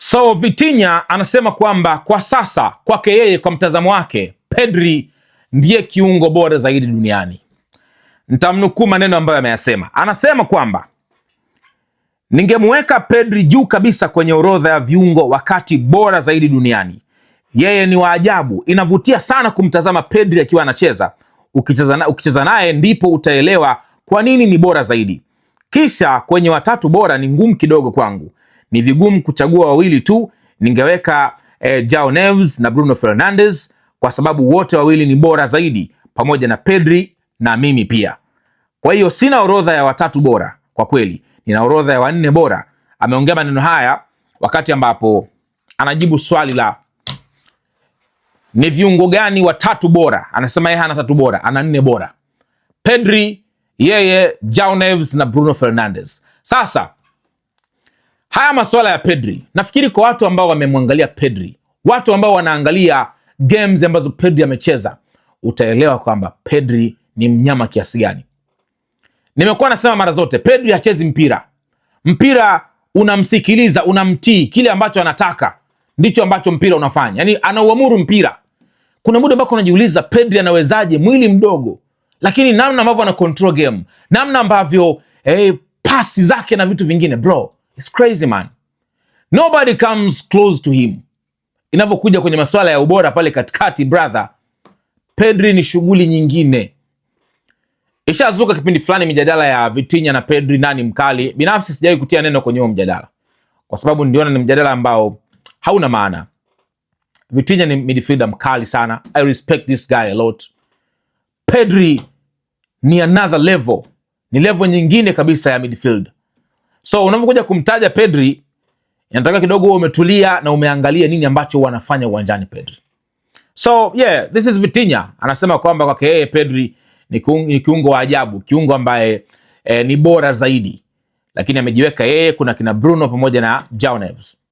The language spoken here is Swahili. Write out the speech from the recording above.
So Vitinha anasema kwamba kwa sasa kwake yeye, kwa mtazamo wake, Pedri ndiye kiungo bora zaidi duniani. Nitamnukuu maneno ambayo ameyasema. Anasema kwamba ningemweka Pedri juu kabisa kwenye orodha ya viungo wakati bora zaidi duniani. Yeye ni wa ajabu, inavutia sana kumtazama Pedri akiwa anacheza. Ukicheza naye ndipo utaelewa kwa nini ni bora zaidi. Kisha kwenye watatu bora ni ngumu kidogo kwangu, ni vigumu kuchagua wawili tu. Ningeweka Joao Neves na Bruno Fernandes kwa sababu wote wawili ni bora zaidi, pamoja na Pedri na mimi pia. Kwa hiyo sina orodha ya watatu bora kwa kweli, nina orodha ya wanne bora. Ameongea maneno haya wakati ambapo anajibu swali la ni viungo gani watatu bora. Anasema yeye hana tatu bora, ana nne bora: Pedri, yeye, Joao Neves na Bruno Fernandes. Sasa haya masuala ya Pedri, nafikiri kwa watu ambao wamemwangalia Pedri, watu ambao wanaangalia games ambazo Pedri amecheza, utaelewa kwamba Pedri ni mnyama kiasi gani. Nimekuwa nasema mara zote, Pedri hachezi mpira unamsikiliza, unamtii, kile ambacho anataka ndicho ambacho mpira unafanya. Yani anauamuru mpira. Kuna muda ambako unajiuliza Pedri anawezaje, mwili mdogo, lakini namna ambavyo ana control game, namna ambavyo pasi zake na vitu vingine, bro, it's crazy man. Nobody comes close to him. Inavyokuja kwenye masuala ya ubora pale katikati, brother, Pedri ni shughuli nyingine. Ishazuka kipindi fulani mijadala ya Vitinha na Pedri, nani mkali. Binafsi sijawahi kutia neno kwenye huo mjadala, kwa sababu ndiona ni mjadala ambao hauna maana. Vitinha ni midfielder mkali sana, I respect this guy a lot. Pedri ni another level, ni level nyingine kabisa ya midfield. So unapokuja kumtaja Pedri, inataka kidogo umetulia na umeangalia nini ambacho wanafanya uwanjani Pedri. So yeah, this is Vitinha anasema kwamba kwake yeye Pedri ni kiungo wa ajabu, kiungo ambaye ni bora zaidi, lakini amejiweka yeye, kuna kina Bruno pamoja na Joao Neves.